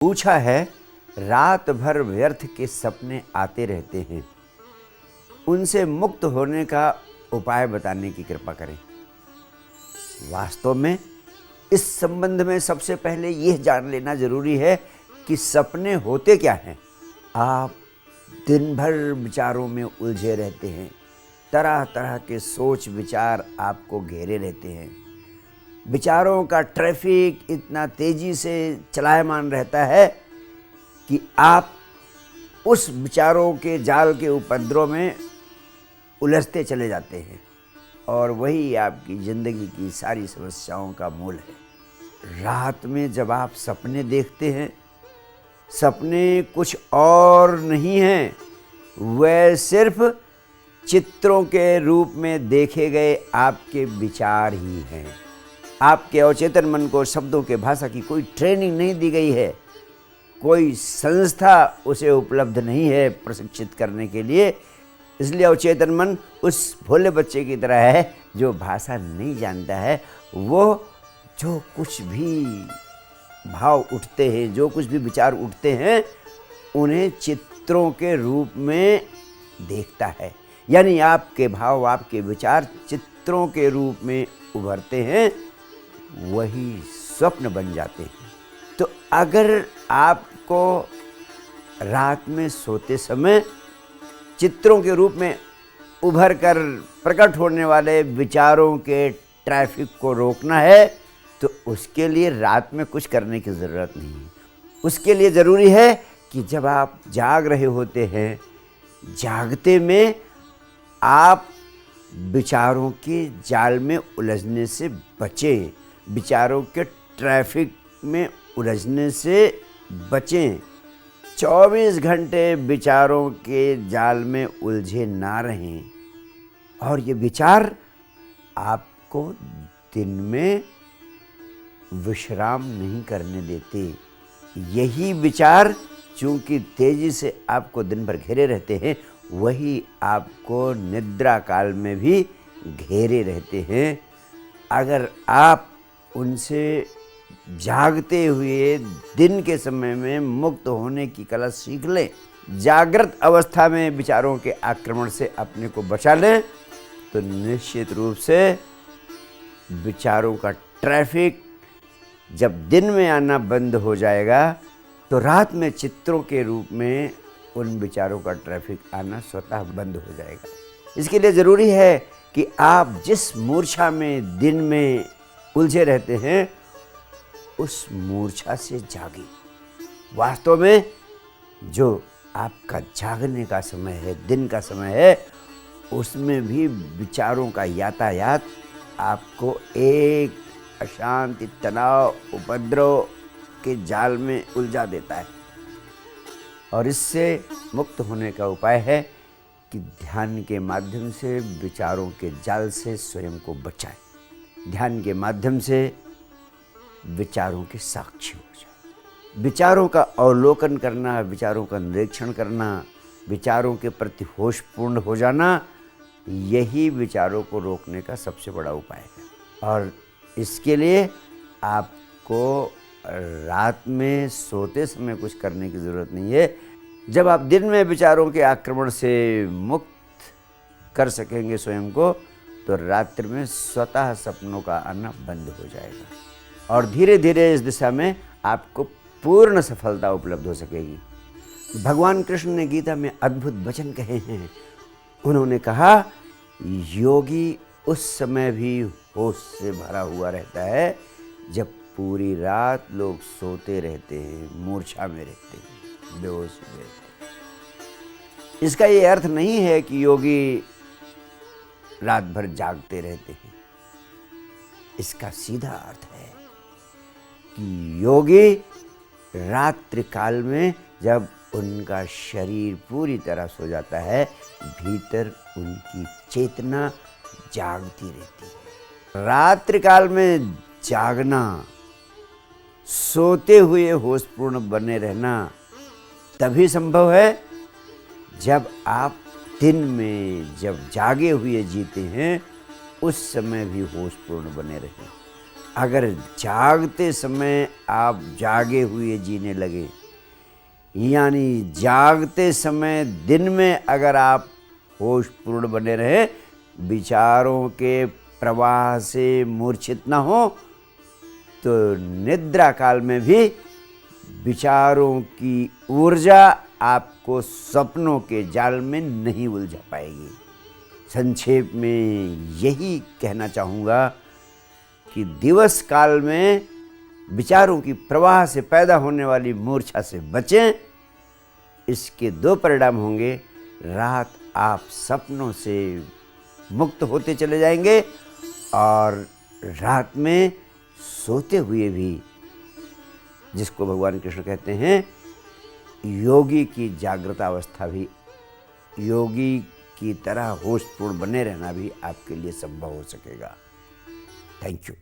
पूछा है, रात भर व्यर्थ के सपने आते रहते हैं, उनसे मुक्त होने का उपाय बताने की कृपा करें। वास्तव में इस संबंध में सबसे पहले यह जान लेना जरूरी है कि सपने होते क्या हैं। आप दिन भर विचारों में उलझे रहते हैं, तरह तरह के सोच विचार आपको घेरे रहते हैं। विचारों का ट्रैफिक इतना तेजी से चलायमान रहता है कि आप उस विचारों के जाल के उपद्रव में उलझते चले जाते हैं और वही आपकी ज़िंदगी की सारी समस्याओं का मूल है। रात में जब आप सपने देखते हैं, सपने कुछ और नहीं हैं, वह सिर्फ चित्रों के रूप में देखे गए आपके विचार ही हैं। आपके अवचेतन मन को शब्दों के भाषा की कोई ट्रेनिंग नहीं दी गई है, कोई संस्था उसे उपलब्ध नहीं है प्रशिक्षित करने के लिए। इसलिए अवचेतन मन उस भोले बच्चे की तरह है जो भाषा नहीं जानता है। वो जो कुछ भी भाव उठते हैं, जो कुछ भी विचार उठते हैं, उन्हें चित्रों के रूप में देखता है। यानी आपके भाव, आपके विचार चित्रों के रूप में उभरते हैं, वही स्वप्न बन जाते हैं। तो अगर आपको रात में सोते समय चित्रों के रूप में उभर कर प्रकट होने वाले विचारों के ट्रैफिक को रोकना है, तो उसके लिए रात में कुछ करने की ज़रूरत नहीं है। उसके लिए ज़रूरी है कि जब आप जाग रहे होते हैं, जागते में आप विचारों के जाल में उलझने से बचें, विचारों के ट्रैफिक में उलझने से बचें। 24 घंटे विचारों के जाल में उलझे ना रहें। और ये विचार आपको दिन में विश्राम नहीं करने देते। यही विचार चूंकि तेजी से आपको दिन भर घेरे रहते हैं, वही आपको निद्रा काल में भी घेरे रहते हैं। अगर आप उनसे जागते हुए दिन के समय में मुक्त होने की कला सीख लें, जागृत अवस्था में विचारों के आक्रमण से अपने को बचा लें, तो निश्चित रूप से विचारों का ट्रैफिक जब दिन में आना बंद हो जाएगा, तो रात में चित्रों के रूप में उन विचारों का ट्रैफिक आना स्वतः बंद हो जाएगा। इसके लिए ज़रूरी है कि आप जिस मूर्छा में दिन में उलझे रहते हैं, उस मूर्छा से जागे। वास्तव में जो आपका जागने का समय है, दिन का समय है, उसमें भी विचारों का यातायात आपको एक अशांति, तनाव, उपद्रव के जाल में उलझा देता है। और इससे मुक्त होने का उपाय है कि ध्यान के माध्यम से विचारों के जाल से स्वयं को बचाएं। ध्यान के माध्यम से विचारों के साक्षी हो जाए। विचारों का अवलोकन करना, विचारों का निरीक्षण करना, विचारों के प्रति होशपूर्ण हो जाना, यही विचारों को रोकने का सबसे बड़ा उपाय है। और इसके लिए आपको रात में सोते समय कुछ करने की ज़रूरत नहीं है। जब आप दिन में विचारों के आक्रमण से मुक्त कर सकेंगे स्वयं को, तो रात्रि में स्वतः सपनों का आना बंद हो जाएगा और धीरे धीरे इस दिशा में आपको पूर्ण सफलता उपलब्ध हो सकेगी। भगवान कृष्ण ने गीता में अद्भुत वचन कहे हैं। उन्होंने कहा, योगी उस समय भी होश से भरा हुआ रहता है जब पूरी रात लोग सोते रहते हैं, मूर्छा में रहते हैं, बेहोश रहते हैं। इसका ये अर्थ नहीं है कि योगी रात भर जागते रहते हैं। इसका सीधा अर्थ है कि योगी रात्रि काल में जब उनका शरीर पूरी तरह सो जाता है, भीतर उनकी चेतना जागती रहती है। रात्रि काल में जागना, सोते हुए होशपूर्ण बने रहना तभी संभव है जब आप दिन में जब जागे हुए जीते हैं, उस समय भी होशपूर्ण बने रहें। अगर जागते समय आप जागे हुए जीने लगे, यानी जागते समय दिन में अगर आप होशपूर्ण बने रहे, विचारों के प्रवाह से मूर्छित न हो, तो निद्रा काल में भी विचारों की ऊर्जा आपको सपनों के जाल में नहीं उलझा पाएगी। संक्षेप में यही कहना चाहूँगा कि दिवस काल में विचारों की प्रवाह से पैदा होने वाली मूर्छा से बचें। इसके दो परिणाम होंगे, रात आप सपनों से मुक्त होते चले जाएंगे और रात में सोते हुए भी, जिसको भगवान कृष्ण कहते हैं योगी की जागृत अवस्था भी, योगी की तरह होशपूर्ण बने रहना भी आपके लिए संभव हो सकेगा। Thank you.